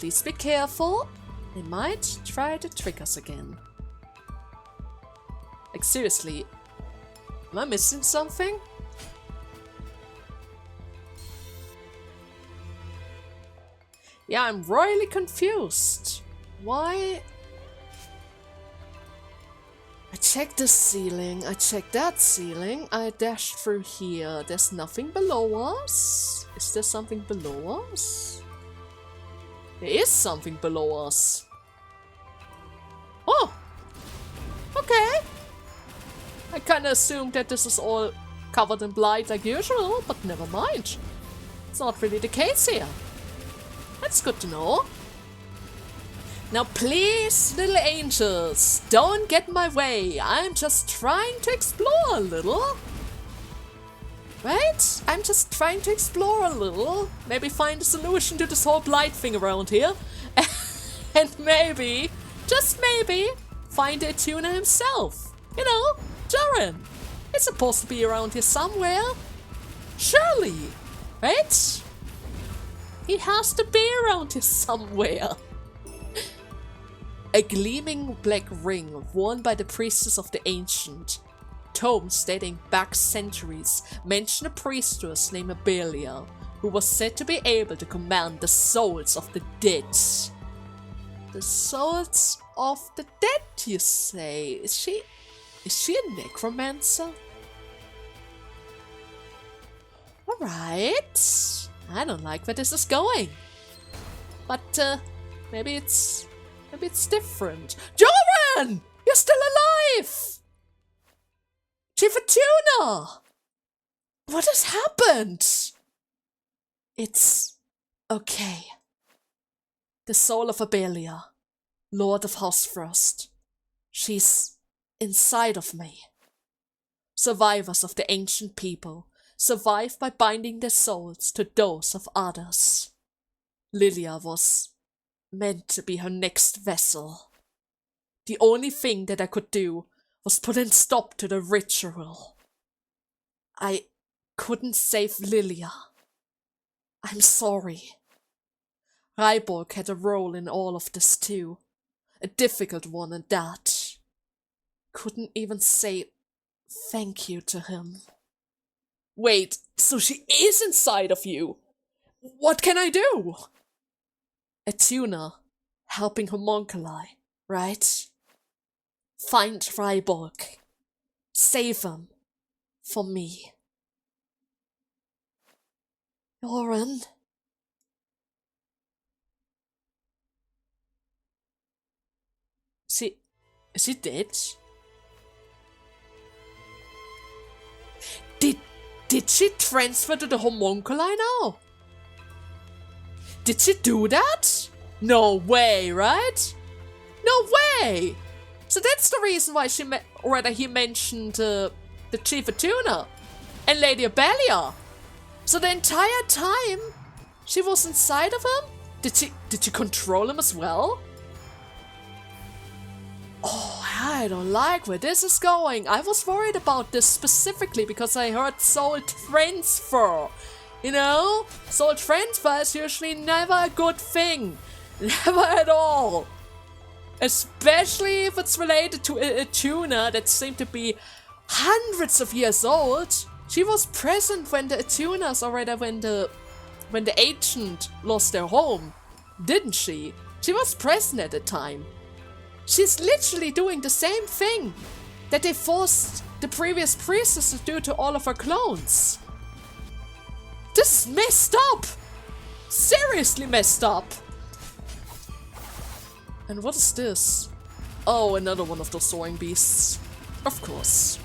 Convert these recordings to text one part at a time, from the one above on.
Please be careful. They might try to trick us again. Like, seriously, am I missing something? Yeah, I'm royally confused. Why? I checked this ceiling, I checked that ceiling, I dashed through here. There's nothing below us? Is there something below us? There is something below us. Oh! Okay. I kinda assumed that this is all covered in blight like usual, but never mind. It's not really the case here. That's good to know. Now please, little angels, don't get in my way. I'm just trying to explore a little. Right? I'm just trying to explore a little. Maybe find a solution to this whole blight thing around here. And maybe, just maybe, find a tuner himself. You know, Joran. He's supposed to be around here somewhere. Surely. Right? He has to be around here somewhere. A gleaming black ring worn by the priestess of the ancient. Tomes dating back centuries mention a priestess named Abelia, who was said to be able to command the souls of the dead. The souls of the dead, you say? Is she a necromancer? Alright. I don't like where this is going. But maybe it's different. Joran! You're still alive! Chief Tuna! What has happened? It's okay. The soul of Abelia, Lord of House Frost. She's inside of me. Survivors of the ancient people survive by binding their souls to those of others. Lilia was meant to be her next vessel. The only thing that I could do was put a stop to the ritual. I couldn't save Lilia. I'm sorry. Reibolg had a role in all of this too. A difficult one at that. Couldn't even say thank you to him. Wait, so she is inside of you? What can I do? A tuner helping homunculi, right? Find Reibolg. Save him. For me. Joran? Is he dead? Did she transfer to the homunculi now? Did she do that? No way, right? No way! So that's the reason why he mentioned the Chief Atuna and Lady Abelia. So the entire time she was inside of him? Did she control him as well? Oh, I don't like where this is going. I was worried about this specifically because I heard soul transfer. You know? Soul transfer is usually never a good thing. Never at all. Especially if it's related to a tuner that seemed to be hundreds of years old. She was present when the tuners already when the ancient lost their home, didn't she? She was present at the time. She's literally doing the same thing that they forced the previous priestess to do to all of her clones. This is messed up! Seriously messed up! And what is this? Oh, another one of those soaring beasts. Of course.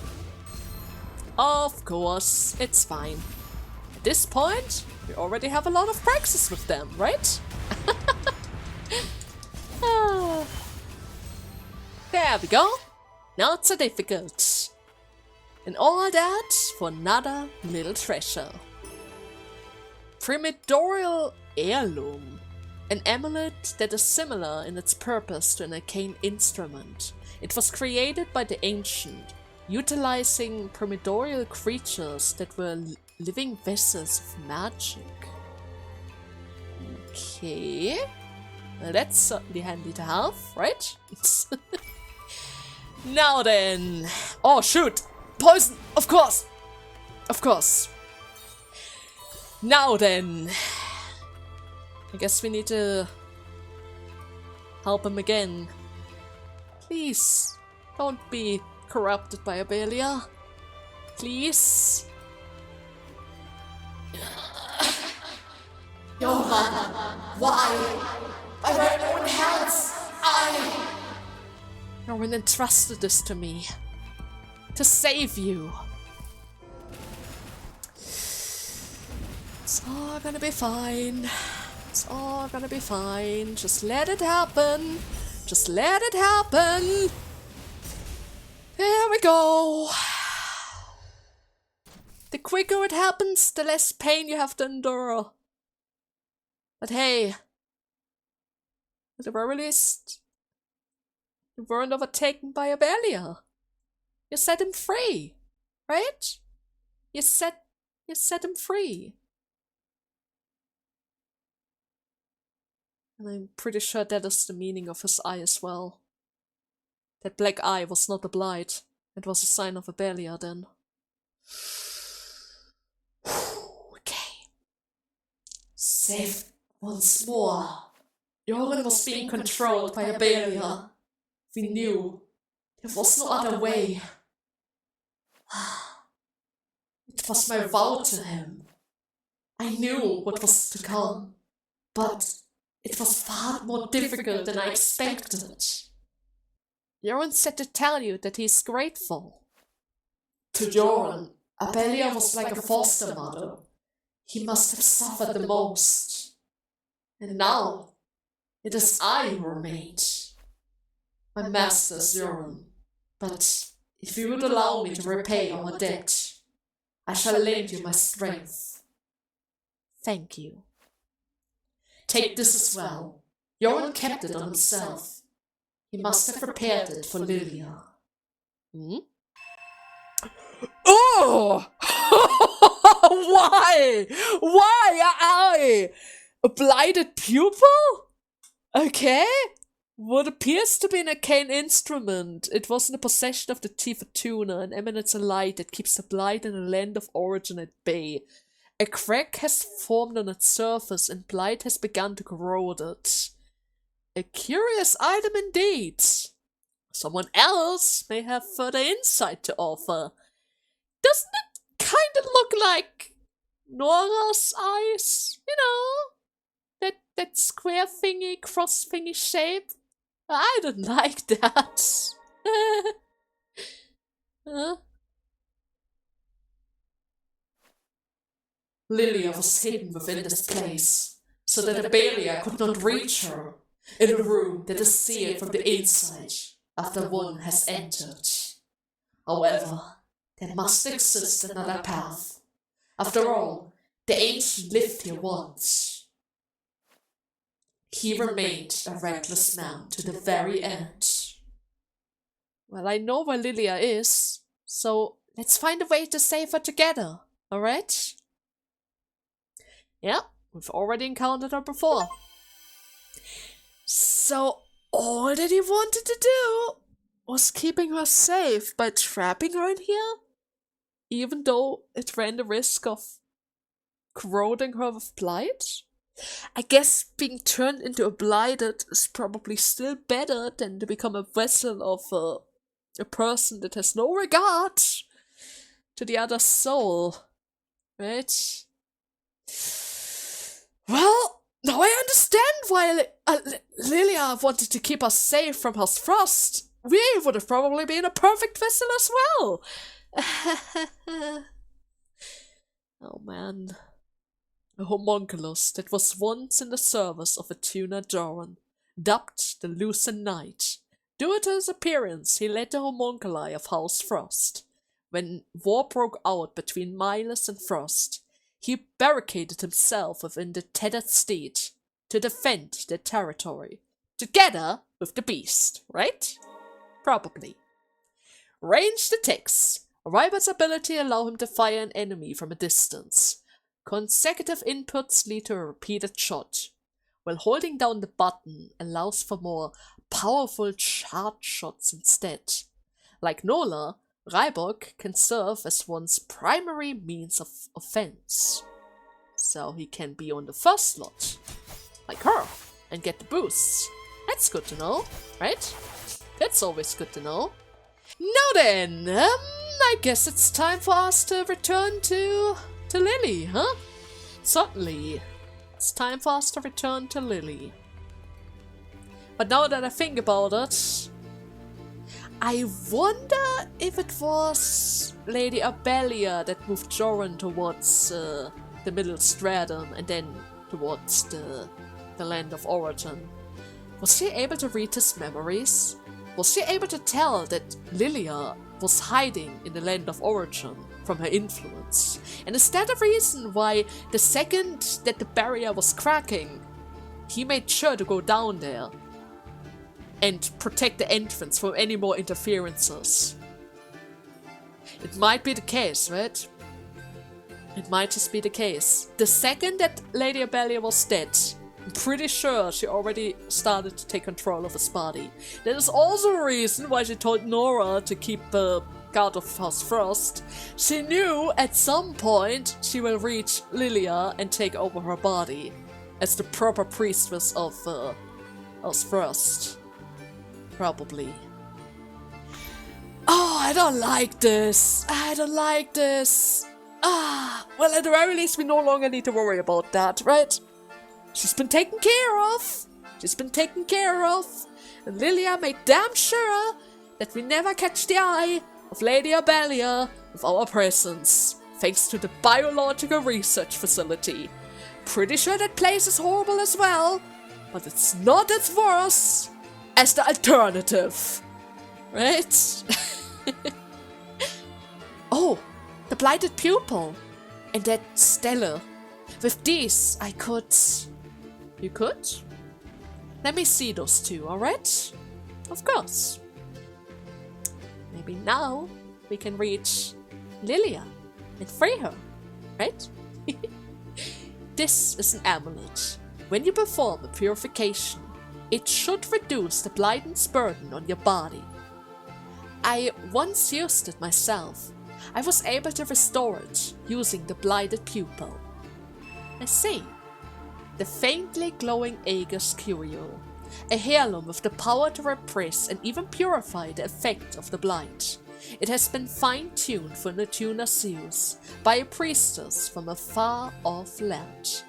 Of course, it's fine. At this point, we already have a lot of practice with them, right? There we go. Not so difficult. And all that for another little treasure. Primordial heirloom. An amulet that is similar in its purpose to an arcane instrument. It was created by the ancient, utilizing primordial creatures that were living vessels of magic. Okay. That's certainly handy to have, right? Now then. Oh, shoot! Poison! Of course! Of course. Now then. I guess we need to help him again. Please, don't be corrupted by Abelia. Please. Joran, why? By my own hands, Joran entrusted this to me. To save you. It's all gonna be fine. It's all gonna be fine. Just let it happen. Just let it happen. There we go. The quicker it happens, the less pain you have to endure. But hey, at the very least, you weren't overtaken by Abelia. You set him free, right? You set him free. And I'm pretty sure that is the meaning of his eye as well. That black eye was not a blight. It was a sign of Abelia then. Okay. Saved once more. Joran was being controlled by Abelia. We knew. There was no other way. It was my vow to him. I knew what was to come. But it was far more difficult than I expected. Joran said to tell you that he is grateful. To Joran, Abelia was like a foster mother. He must have suffered the most. And now, it is I who remained. My master is Joran, but if you would allow me to repay our debt, I shall lend you my strength. Thank you. Take this as well. Joran kept it on himself. He must have prepared it for Lilia. Hmm? Oh! Why? Why I? A blighted pupil? Okay. What appears to be an arcane instrument. It was in the possession of the Chief Attuner and emanates a light that keeps the blight in the land of origin at bay. A crack has formed on its surface and blight has begun to corrode it. A curious item indeed. Someone else may have further insight to offer. Doesn't it kind of look like Nora's eyes? You know? That square thingy, cross thingy shape? I don't like that. Lilia was hidden within this place, so that Abelia could not reach her, in a room that is sealed from the inside after one has entered. However, there must exist another path. After all, the ancient lived here once. He remained a reckless man to the very end. Well, I know where Lilia is, so let's find a way to save her together, alright? Yeah, we've already encountered her before. So, all that he wanted to do was keeping her safe by trapping her in here? Even though it ran the risk of corroding her with blight? I guess being turned into a blighted is probably still better than to become a vessel of a person that has no regard to the other soul. Right? Well, now I understand why Lilia wanted to keep us safe from House Frost. We would have probably been a perfect vessel as well. Oh man. A homunculus that was once in the service of Attuna Joran, dubbed the Lucent Knight. Due to his appearance, he led the homunculi of House Frost. When war broke out between Miles and Frost, he barricaded himself within the tethered steed to defend their territory, together with the beast, right? Probably. Ranged attacks. Reibolg's ability allow him to fire an enemy from a distance. Consecutive inputs lead to a repeated shot. while holding down the button allows for more powerful charge shots instead. Like Nola, Reibolg can serve as one's primary means of offense. So he can be on the first slot, like her, and get the boosts. That's good to know, right? That's always good to know. Now then, I guess it's time for us to return to Lily, huh? Certainly. It's time for us to return to Lily. But now that I think about it, I wonder if it was Lady Abelia that moved Joran towards the middle stratum and then towards the land of origin. Was she able to read his memories? Was she able to tell that Lilia was hiding in the land of origin from her influence? And is that the reason why the second that the barrier was cracking, he made sure to go down there and protect the entrance from any more interferences? It might be the case, right? It might just be the case. The second that Lady Abelia was dead, I'm pretty sure she already started to take control of his body. That is also a reason why she told Nora to keep guard of House Frost. She knew at some point she will reach Lilia and take over her body as the proper priestess of House Frost. Probably. Oh, I don't like this. I don't like this. Well, at the very least, we no longer need to worry about that, right? She's been taken care of. She's been taken care of. And Lilia made damn sure that we never catch the eye of Lady Abelia with our presence, thanks to the biological research facility. Pretty sure that place is horrible as well, but it's not as worse as the alternative, right? Oh, the blighted pupil and that stellar. With these, I could... You could? Let me see those two, alright? Of course. Maybe now we can reach Lilia and free her, right? This is an amulet. When you perform a purification, it should reduce the blight's burden on your body. I once used it myself. I was able to restore it using the blighted pupil. I see. The faintly glowing Aegis Curio, a heirloom with the power to repress and even purify the effect of the blight. It has been fine-tuned for Neptuna's use by a priestess from a far-off land.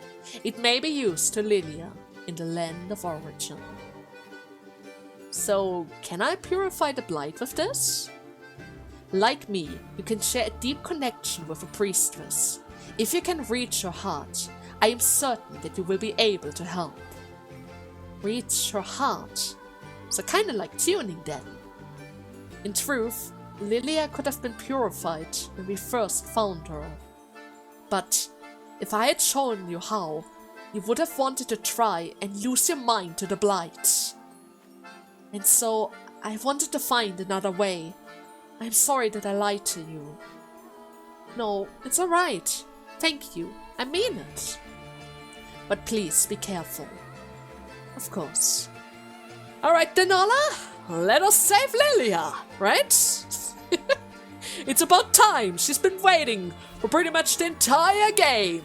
It may be used to Lilia in the land of origin. So, can I purify the blight with this? Like me, you can share a deep connection with a priestess. If you can reach her heart, I am certain that you will be able to help. Reach her heart. So kinda like tuning then. In truth, Lilia could have been purified when we first found her. But if I had shown you how, you would have wanted to try and lose your mind to the blight. And so, I wanted to find another way. I'm sorry that I lied to you. No, it's alright. Thank you. I mean it. But please be careful. Of course. Alright then, Ola. Let us save Lilia, right? It's about time. She's been waiting for pretty much the entire game.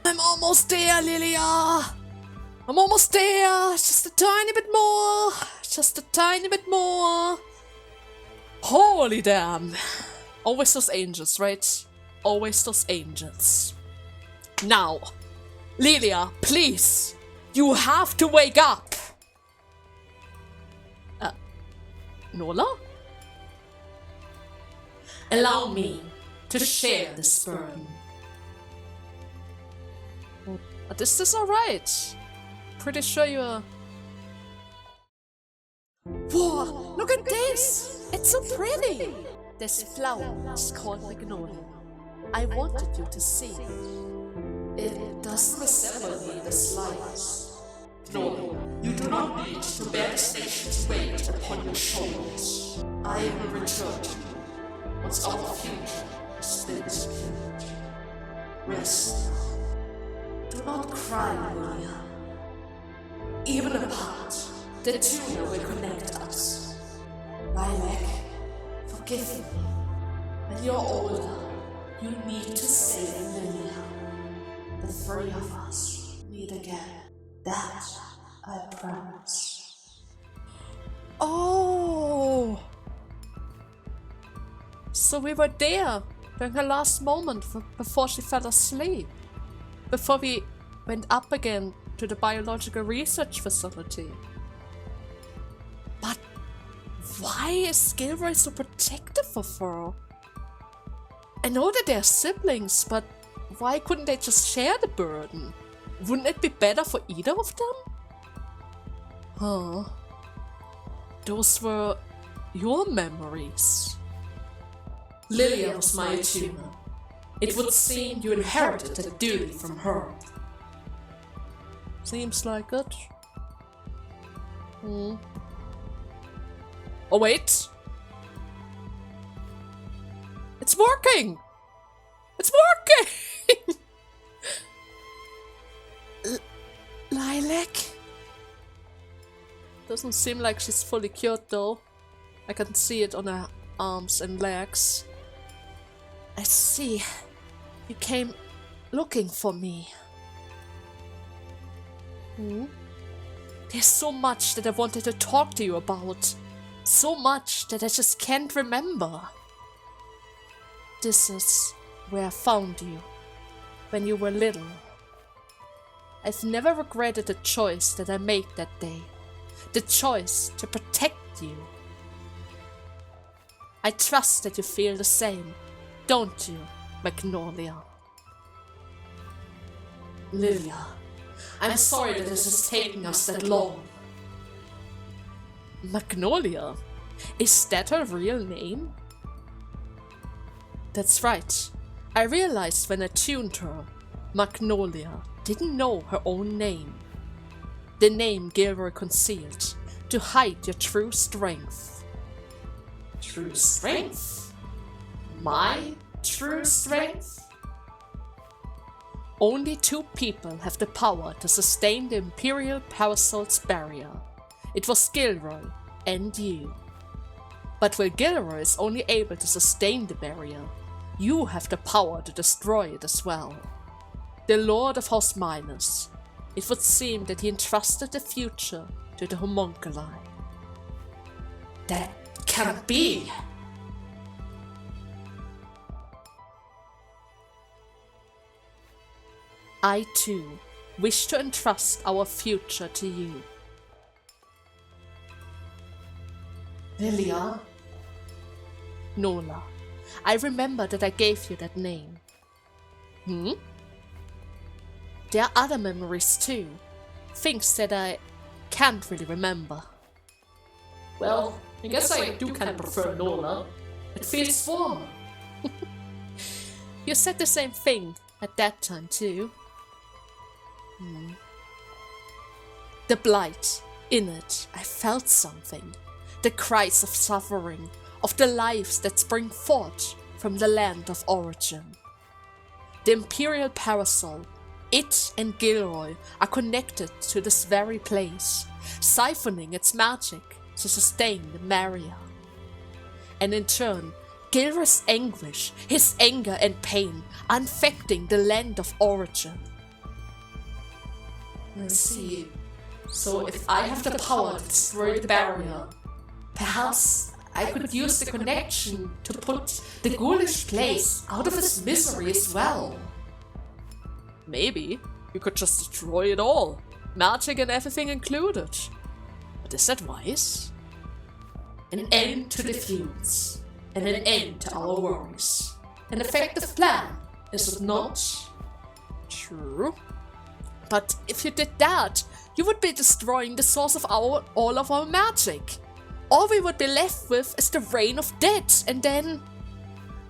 I'm almost there, Lilia. I'm almost there. Just a tiny bit more. Just a tiny bit more. Holy damn. Always those angels, right? Always those angels. Now, Lilia, please. You have to wake up. Nola? Allow me to share this burden. This is alright. Pretty sure you're... Whoa, look at this! It's so pretty! This flower is called Magnolia. I wanted you to see. It doesn't resemble me the slightest. No, you do not need to bear the station's weight upon your shoulders. I will return to you once our future has been secured. Rest now. Do not cry, Maria. Even apart, the tuner will connect us. Reibolg, forgive me. When you're older, you need to save Lilia. The three of us meet again. That I promise. Oh! So we were there during her last moment before she fell asleep. Before we went up again to the biological research facility. But why is Gilroy so protective of her? I know that they're siblings, but why couldn't they just share the burden? Wouldn't it be better for either of them? Huh. Those were your memories. Lilia was my tuner. It would seem you inherited the duty from her. Seems like it. Oh wait! It's working! It's working! Lilac? Doesn't seem like she's fully cured though. I can see it on her arms and legs. I see. You came looking for me. There's so much that I wanted to talk to you about. So much that I just can't remember. This is where I found you. When you were little. I've never regretted the choice that I made that day. The choice to protect you. I trust that you feel the same, don't you, Magnolia? Lilia, I'm sorry that this is taking us that long. Magnolia? Is that her real name? That's right. I realized when I tuned her, Magnolia didn't know her own name. The name Gilroy concealed to hide your true strength. True strength? My true strength? Only two people have the power to sustain the Imperial Parasol's barrier. It was Gilroy and you. But while Gilroy is only able to sustain the barrier, you have the power to destroy it as well. The Lord of House Minus. It would seem that he entrusted the future to the homunculi. That can't be! I too wish to entrust our future to you. Lilia? Nola, I remember that I gave you that name. There are other memories too. Things that I can't really remember. Well, I guess I do kind of prefer Nola. It feels warmer. You said the same thing at that time too. The blight. In it, I felt something. The cries of suffering, of the lives that spring forth from the land of origin. The Imperial Parasol, it and Gilroy are connected to this very place, siphoning its magic to sustain the barrier. And in turn, Gilroy's anguish, his anger and pain are infecting the land of origin. I see. So if I have the power to destroy the barrier, perhaps I could use the connection to put the ghoulish place out of its misery as well. Maybe you could just destroy it all, magic and everything included. But is that wise? An end to the feuds, and an end to our worries. An effective plan, is it not? True. But if you did that, you would be destroying the source of all of our magic. All we would be left with is the reign of dead, and then...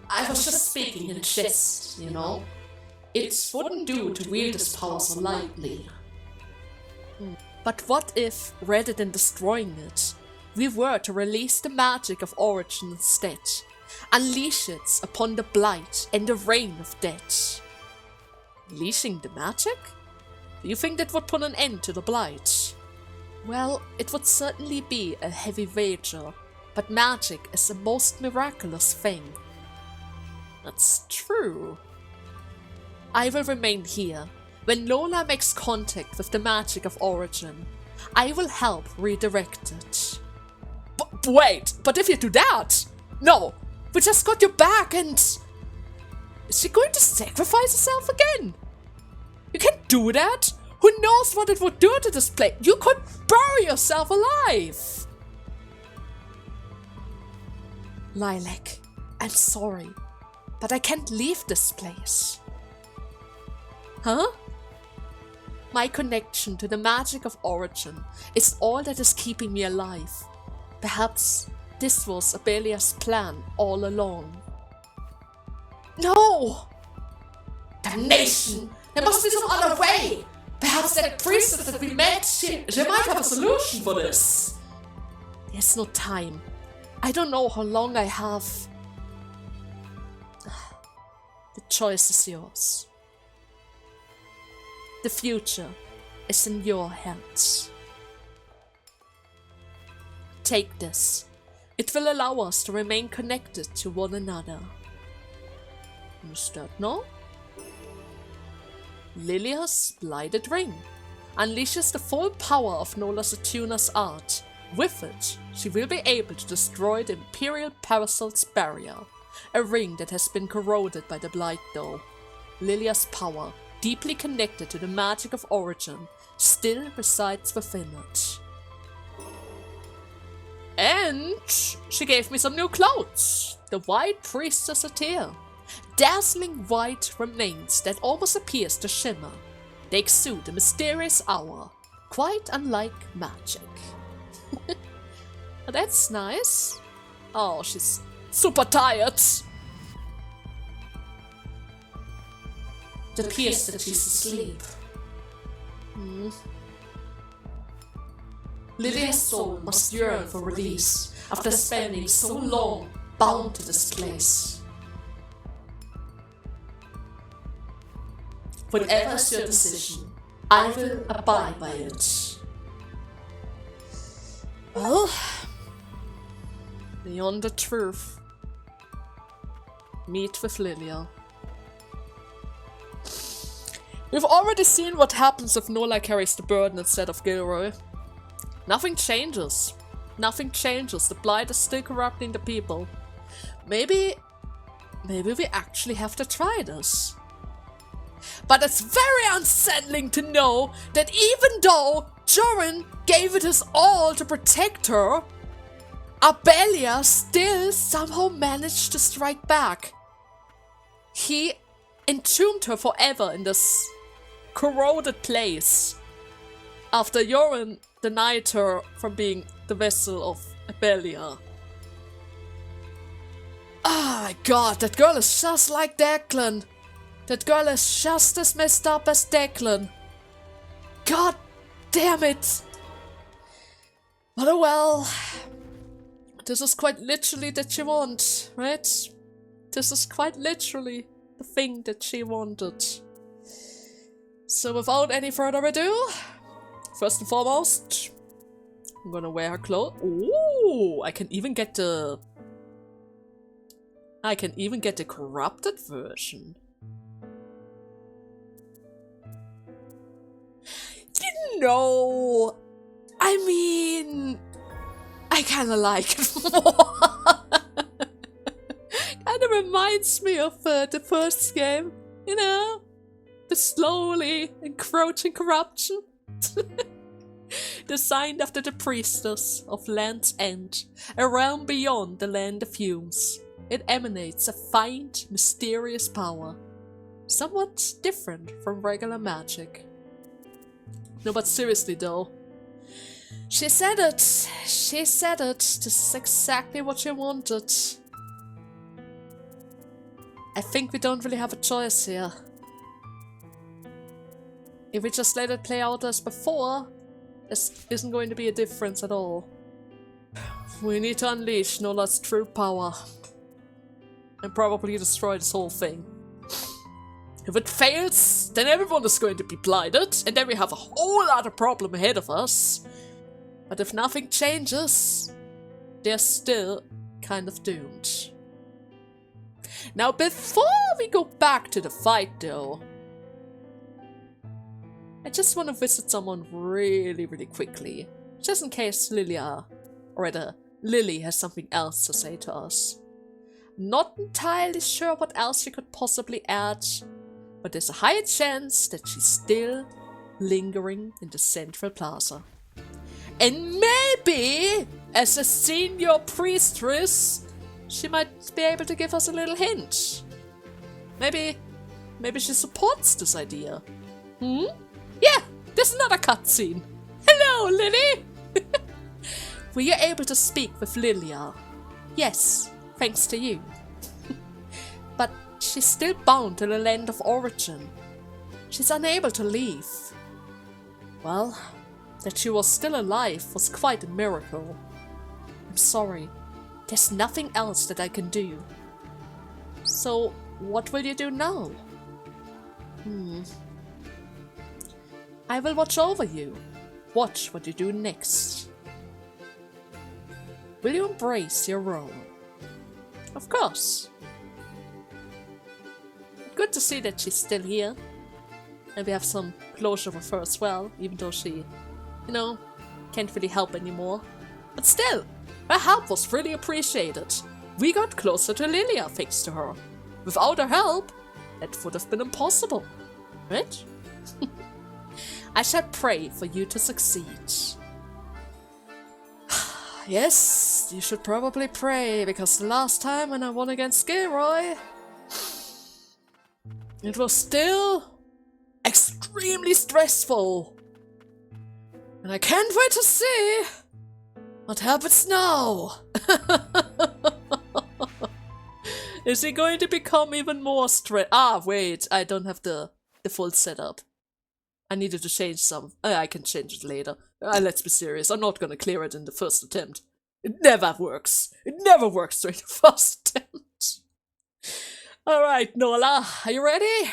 I was just speaking in jest, you know. It wouldn't do to wield this power so lightly. But what if, rather than destroying it, we were to release the magic of origin instead, unleash it upon the blight and the reign of death? Unleashing the magic? Do you think that would put an end to the blight? Well, it would certainly be a heavy wager, but magic is the most miraculous thing. That's true. I will remain here. When Lola makes contact with the magic of origin, I will help redirect it. Wait, but if you do that... No, we just got your back and... Is she going to sacrifice herself again? You can't do that! Who knows what it would do to this place? You could bury yourself alive! Lilac, I'm sorry, but I can't leave this place. Huh? My connection to the magic of origin is all that is keeping me alive. Perhaps this was Abelia's plan all along. No! Damnation! There must be some other way! Perhaps that priestess that we met, she might have a solution for this. There's no time. I don't know how long I have. The choice is yours. The future is in your hands. Take this. It will allow us to remain connected to one another. Is that no? Lilia's Blighted Ring unleashes the full power of Nola Satuna's art. With it, she will be able to destroy the Imperial Parasol's barrier, a ring that has been corroded by the Blight though. Lilia's power, deeply connected to the magic of origin, still resides within it. And she gave me some new clothes. The White Priestess attire. Dazzling white remains that almost appears to shimmer. They exude a mysterious aura, quite unlike magic. That's nice. Oh, she's super tired. It appears that she's asleep. Lydia's soul must yearn for release after spending so long bound to this place. Whatever is your decision, I will abide by it. Well, beyond the truth, meet with Lilia. We've already seen what happens if Nola carries the burden instead of Gilroy. Nothing changes. Nothing changes. The Blight is still corrupting the people. Maybe we actually have to try this. But it's very unsettling to know that even though Joran gave it his all to protect her, Abelia still somehow managed to strike back. He entombed her forever in this corroded place after Joran denied her from being the vessel of Abelia. Oh my god, that girl is just like Declan. That girl is just as messed up as Declan. God damn it. But oh well. This is quite literally that she wants, right? This is quite literally the thing that she wanted. So without any further ado, first and foremost, I'm gonna wear her clothes. Ooh, I can even get the corrupted version. You know, I mean, I kinda like it more. Kinda reminds me of the first game, you know? The slowly encroaching corruption. Designed after the priestess of Land's End, a realm beyond the land of fumes. It emanates a faint, mysterious power. Somewhat different from regular magic. No, but seriously though. She said it. She said it. This is exactly what she wanted. I think we don't really have a choice here. If we just let it play out as before, there isn't going to be a difference at all. We need to unleash Nola's true power. And probably destroy this whole thing. If it fails, then everyone is going to be blighted, and then we have a whole other problem ahead of us. But if nothing changes, they're still kind of doomed. Now, before we go back to the fight, though, I just want to visit someone really, really quickly. Just in case Lily has something else to say to us. Not entirely sure what else she could possibly add, but there's a high chance that she's still lingering in the central plaza. And maybe, as a senior priestess, she might be able to give us a little hint. Maybe she supports this idea. Yeah, there's another cutscene. Hello, Lily! Were you able to speak with Lilia? Yes, thanks to you. But she's still bound to the land of origin. She's unable to leave. Well, that she was still alive was quite a miracle. I'm sorry, there's nothing else that I can do. So, what will you do now? I will watch over you. Watch what you do next. Will you embrace your role? Of course. Good to see that she's still here. And we have some closure with her as well, even though she, can't really help anymore. But still, her help was really appreciated. We got closer to Lilia thanks to her. Without her help, that would have been impossible. Right? I shall pray for you to succeed. Yes, you should probably pray, because the last time when I won against Gilroy, it was still extremely stressful. And I can't wait to see what happens now. Is he going to become even more stressed? Ah, wait, I don't have the full setup. I needed to change some. I can change it later. Let's be serious. I'm not gonna clear it in the first attempt. It never works. It never works during the first attempt. Alright, Nola, are you ready?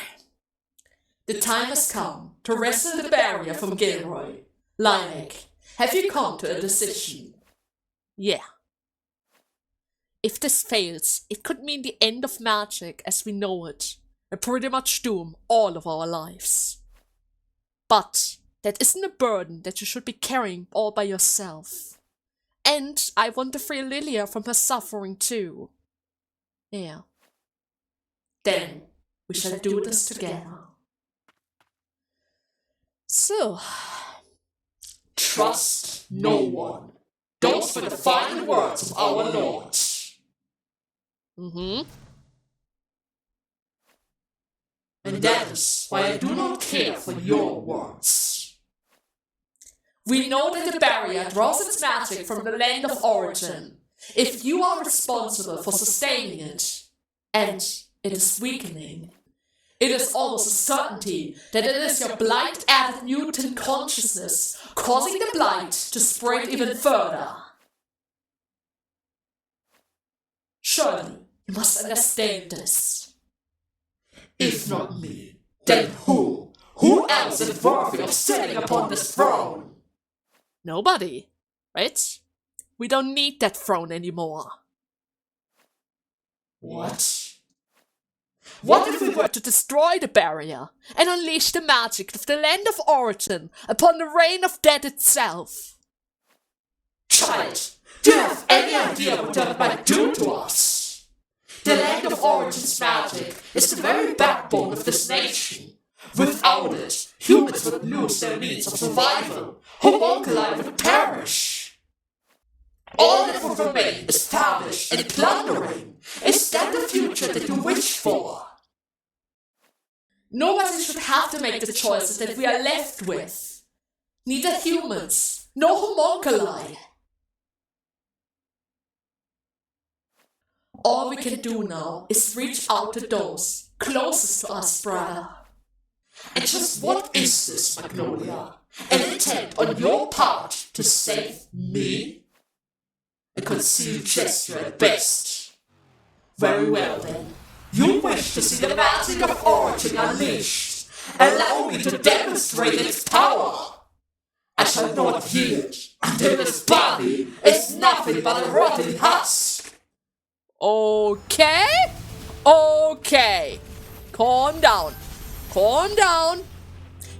The time has come to wrestle the barrier from Gilroy. Linek, have you come to a decision? Yeah. If this fails, it could mean the end of magic as we know it, and pretty much doom all of our lives. But that isn't a burden that you should be carrying all by yourself. And I want to free Lilia from her suffering too. Yeah. Then we shall do this together. So, trust no one. Those were the final words of our Lord. And that is why I do not care for your words. We know that the barrier draws its magic from the land of origin. If you are responsible for sustaining it, and it is weakening, it is almost a certainty that it is your blight-added mutant consciousness causing the blight to spread even further. Surely, you must understand this. If not me, then who? Who else is worthy of sitting upon this throne? Nobody, right? We don't need that throne anymore. What? What if we were to destroy the barrier and unleash the magic of the land of origin upon the reign of death itself? Child, do you have any idea what that might do to us? The land of origin's magic is the very backbone of this nation. Without it, humans would lose their means of survival. Homunculi would perish. All that would remain is famish and plundering. Is that the future that you wish for? Nobody should have to make the choices that we are left with. Neither humans, nor homunculi. All we can do now is reach out to those closest to us, brother. And just what is this, Magnolia? An intent on your part to save me? A concealed gesture at best. Very well then. You wish to see the magic of origin unleashed. Allow me to demonstrate its power. I shall not yield until this body is nothing but a rotting husk. Okay? Okay. Calm down. Calm down.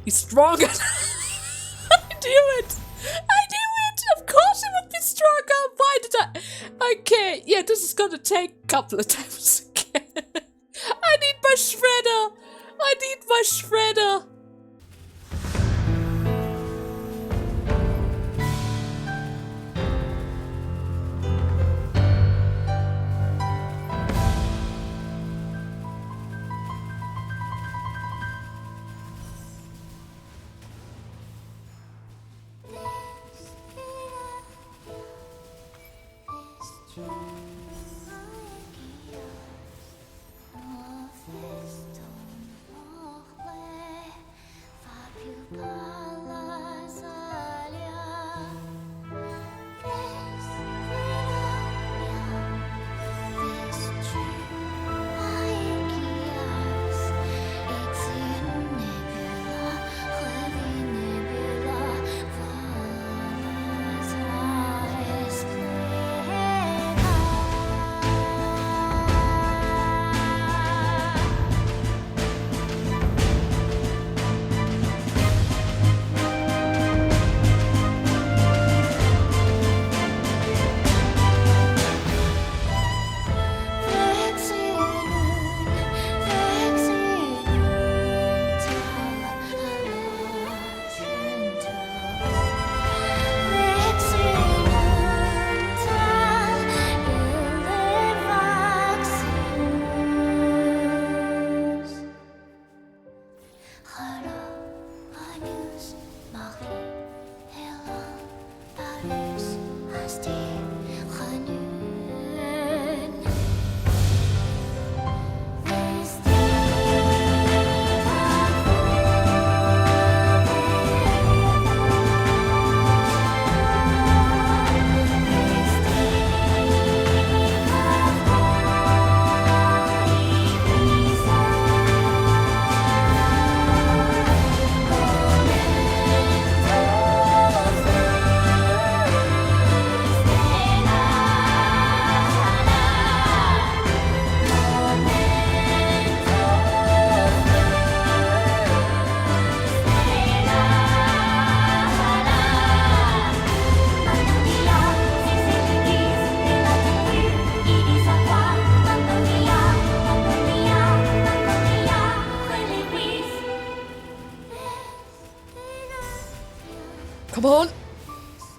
He's stronger. I knew it. I knew it. Of course he would be stronger. Why did I? Okay. Yeah, this is gonna take a couple of times again. I need my shredder. I need my shredder. Come on.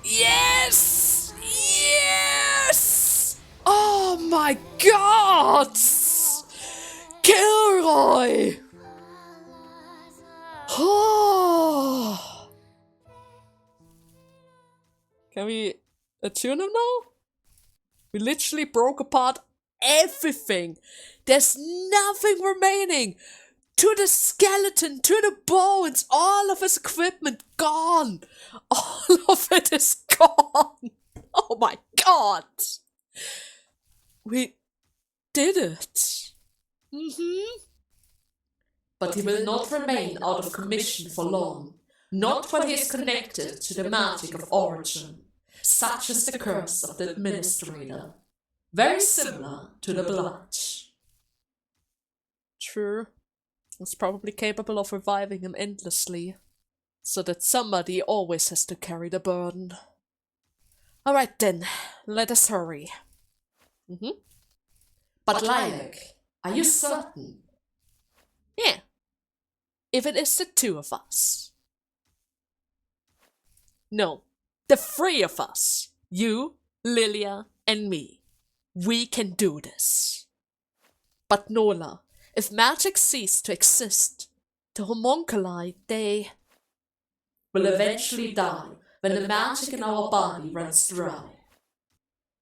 Yes! Yes! Oh my god! Gilroy! Oh. Can we attune him now? We literally broke apart everything. There's nothing remaining. To the skeleton, to the bones, all of his equipment gone. All of it is gone. Oh my god. We did it. But he will not remain out of commission for long. Not when he is connected to the magic of origin. Such is the curse of the administrator. Very similar to the blood. True. It's probably capable of reviving him endlessly, so that somebody always has to carry the burden. Alright then, let us hurry. But Lilac, are you certain? Yeah. If it is the two of us. No, the three of us. You, Lilia, and me. We can do this. But Nola, if magic ceased to exist, the homunculi, they will eventually die when the magic in our body runs dry.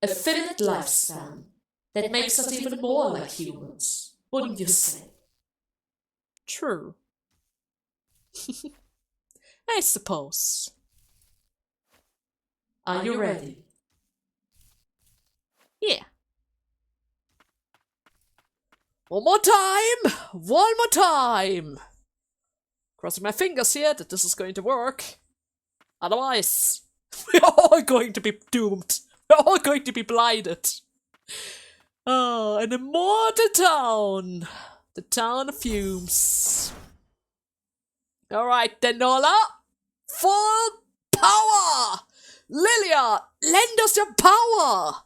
A finite lifespan that makes us even more like humans, wouldn't you say? True. I suppose. Are you ready? Yeah. One more time! One more time! Crossing my fingers here that this is going to work. Otherwise, we're all going to be doomed. We're all going to be blinded. Oh, an immortal town. The town of fumes. Alright, Denola. Full power! Lilia, lend us your power!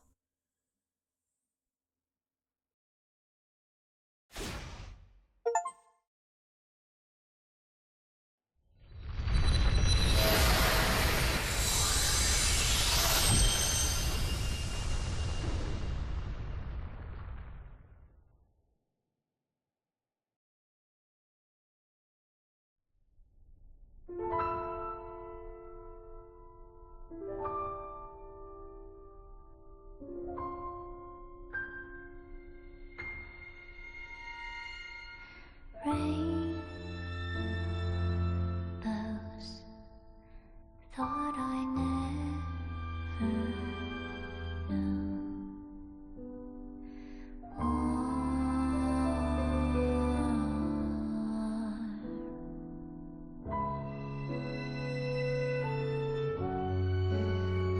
Rainbows, thought I never knew.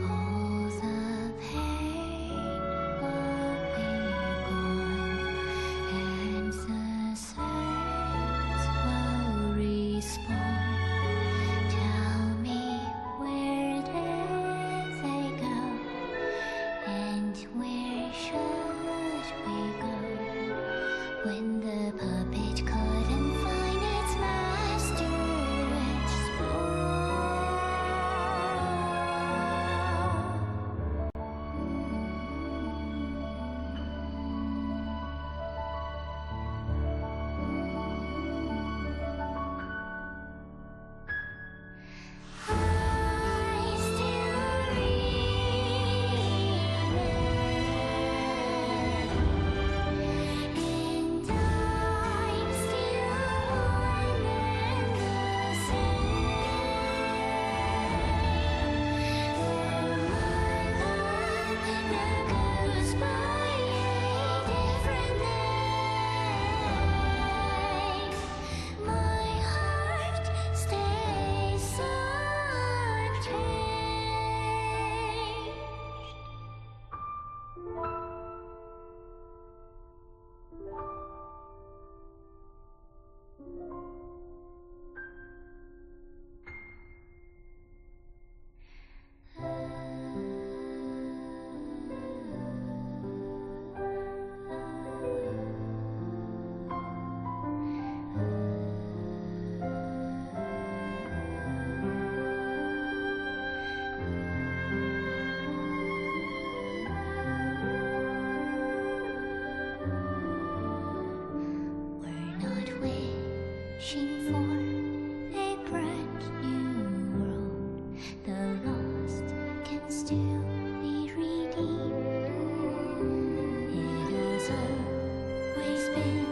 All the pain will be gone, and the saints will respawn. Tell me, where did they go? And where should we go? When the puppet couldn't find its master, explore. I still and I'm still one and the same. My life now goes by a different name. My heart stays unchanged. We're not wishing for a brand new world. The lost can still be redeemed. It has always been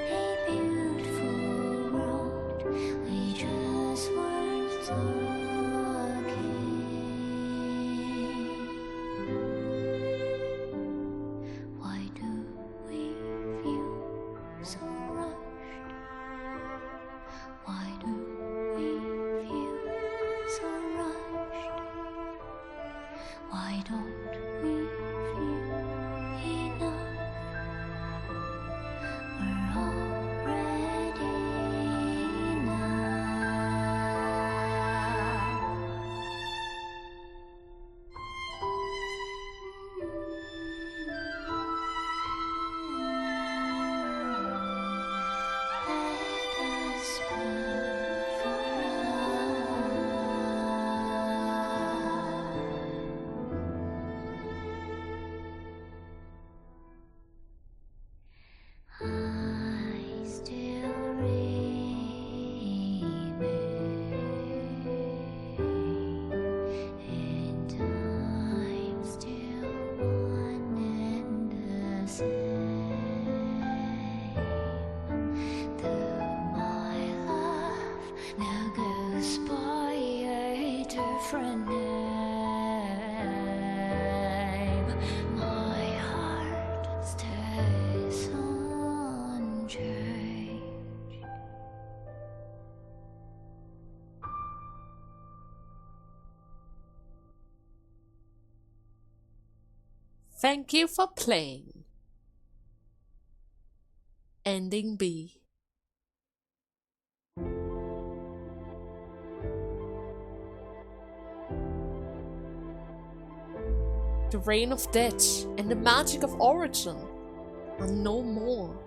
a beautiful world. We just weren't talking. Why do we feel so rushed? Why do we feel so rushed? Why don't we feel enough? We're already Let us pray for us. Thank you for playing. Ending B. The reign of death and the magic of origin are no more.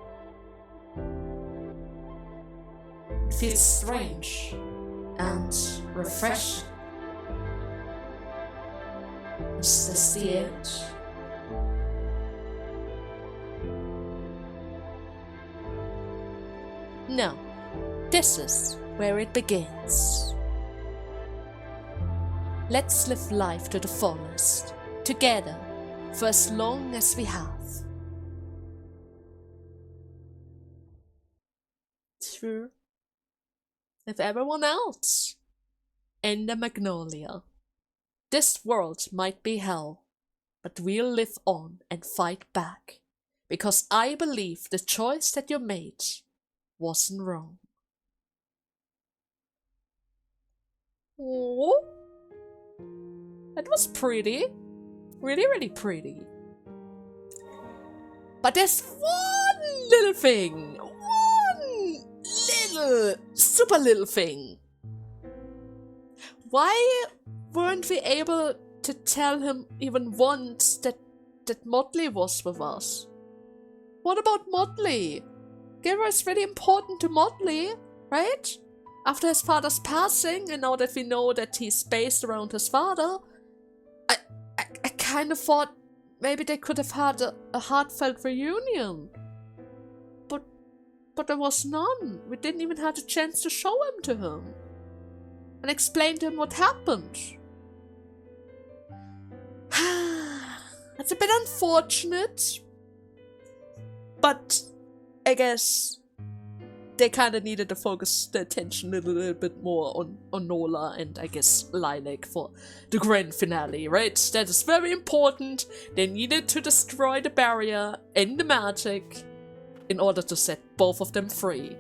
It feels strange and refreshing. Is this the end? No, this is where it begins. Let's live life to the fullest, together, for as long as we have. True. If everyone else. In the Magnolia. This world might be hell, but we'll live on and fight back, because I believe the choice that you made wasn't wrong. Oh, that was pretty. Really, really pretty. But there's one little thing. One little, super little thing. Why weren't we able to tell him even once that MOTLEY was with us? What about MOTLEY? Gilroy is really important to MOTLEY, right? After his father's passing, and now that we know that he's based around his father, I kind of thought maybe they could have had a heartfelt reunion. But there was none. We didn't even have a chance to show him to him and explain to him what happened. It's a bit unfortunate, but I guess they kind of needed to focus the attention a little bit more on Nola and I guess Lilac for the grand finale, right? That is very important. They needed to destroy the barrier and the magic in order to set both of them free.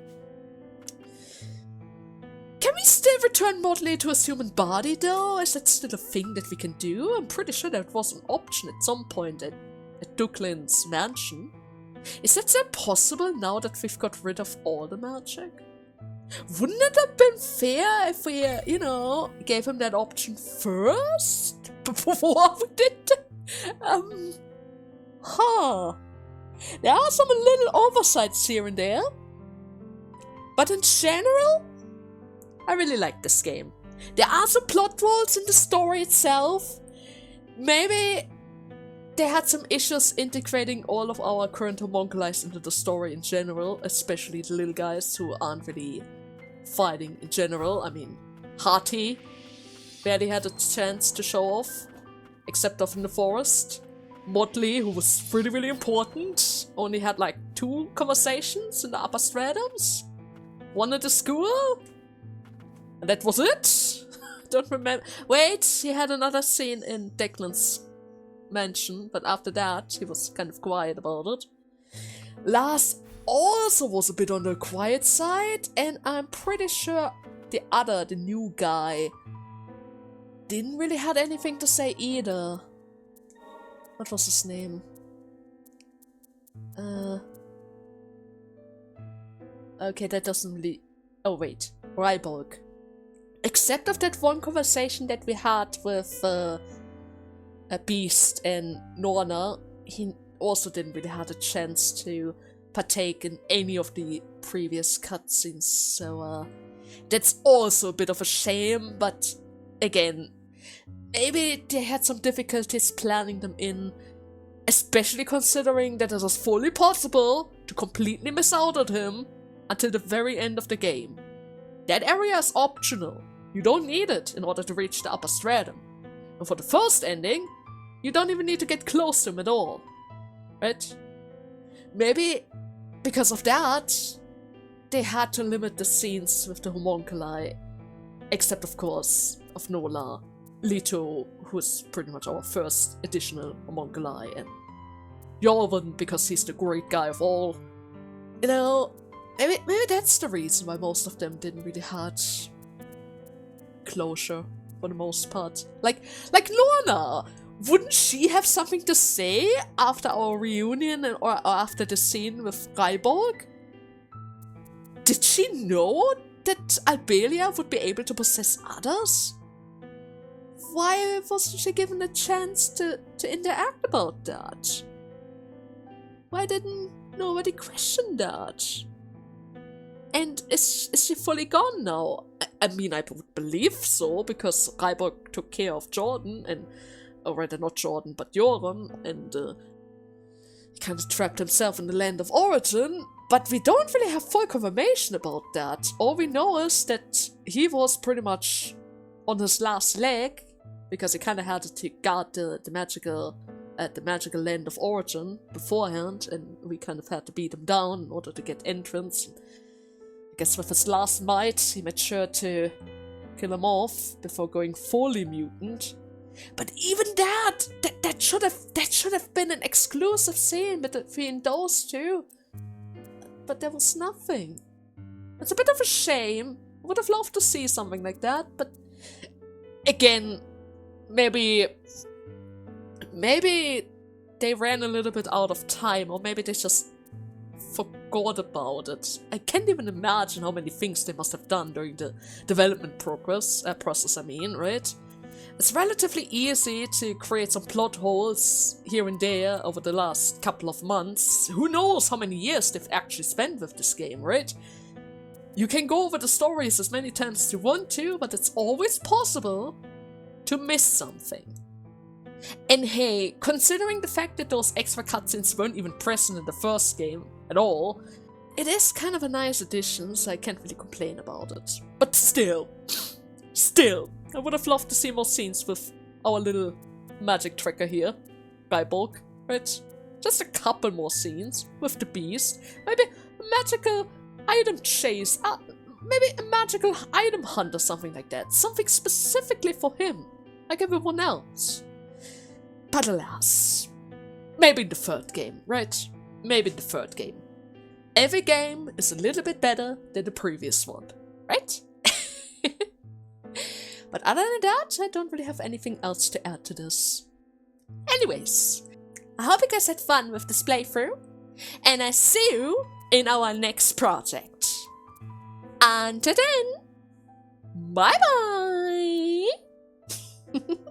Can we still return MOTLEY to his human body though? Is that still a thing that we can do? I'm pretty sure that was an option at some point at Ducklin's mansion. Is that still possible now that we've got rid of all the magic? Wouldn't it have been fair if we, gave him that option first? Before we did There are some little oversights here and there. But in general, I really like this game. There are some plot holes in the story itself. Maybe they had some issues integrating all of our current homunculi into the story in general, especially the little guys who aren't really fighting in general. I mean, Hati barely had a chance to show off, except off in the forest. MOTLEY, who was really, really important, only had like 2 conversations in the upper stratums. One at the school, and that was it. Don't remember. Wait, he had another scene in Declan's mansion, but after that he was kind of quiet about it. Lars also was a bit on the quiet side, and I'm pretty sure the new guy, didn't really have anything to say either. What was his name? Okay, that doesn't really... Oh wait, Reibolg. Except of that one conversation that we had with a Beast and Norna, he also didn't really have a chance to partake in any of the previous cutscenes, so that's also a bit of a shame, but again, maybe they had some difficulties planning them in, especially considering that it was fully possible to completely miss out on him until the very end of the game. That area is optional. You don't need it in order to reach the upper stratum. And for the first ending, you don't even need to get close to him at all. Right? Maybe because of that, they had to limit the scenes with the homunculi, except of course of Nola, Leto, who's pretty much our first additional homunculi, and Joran, because he's the great guy of all. Maybe that's the reason why most of them didn't really have closure for the most part. Like Lorna! wouldn't she have something to say after our reunion or after the scene with Reibolg? Did she know that Albelia would be able to possess others? Why wasn't she given a chance to interact about that? Why didn't nobody question that? And is she fully gone now? I mean, I would believe so, because Reibolg took care of Jordan, and, or rather not Jordan, but Joran, and he kind of trapped himself in the land of origin, but we don't really have full confirmation about that. All we know is that he was pretty much on his last leg, because he kind of had to guard the magical land of origin beforehand, and we kind of had to beat him down in order to get entrance. I guess with his last might, he made sure to kill him off before going fully mutant. But even that should have been an exclusive scene between those two. But there was nothing. It's a bit of a shame. I would have loved to see something like that, but again, maybe they ran a little bit out of time, or maybe they just forgot about it. I can't even imagine how many things they must have done during the development process, right? It's relatively easy to create some plot holes here and there over the last couple of months. Who knows how many years they've actually spent with this game, right? You can go over the stories as many times as you want to, but it's always possible to miss something. And hey, considering the fact that those extra cutscenes weren't even present in the first game at all, it is kind of a nice addition, so I can't really complain about it. But still, I would have loved to see more scenes with our little magic tracker here, Reibolg, right? Just a couple more scenes with the beast. Maybe a magical item chase, maybe a magical item hunt or something like that. Something specifically for him, like everyone else. But alas, maybe in the third game, right? Maybe in the third game. Every game is a little bit better than the previous one, right? But other than that, I don't really have anything else to add to this. Anyways, I hope you guys had fun with this playthrough, and I see you in our next project. Until then, bye bye!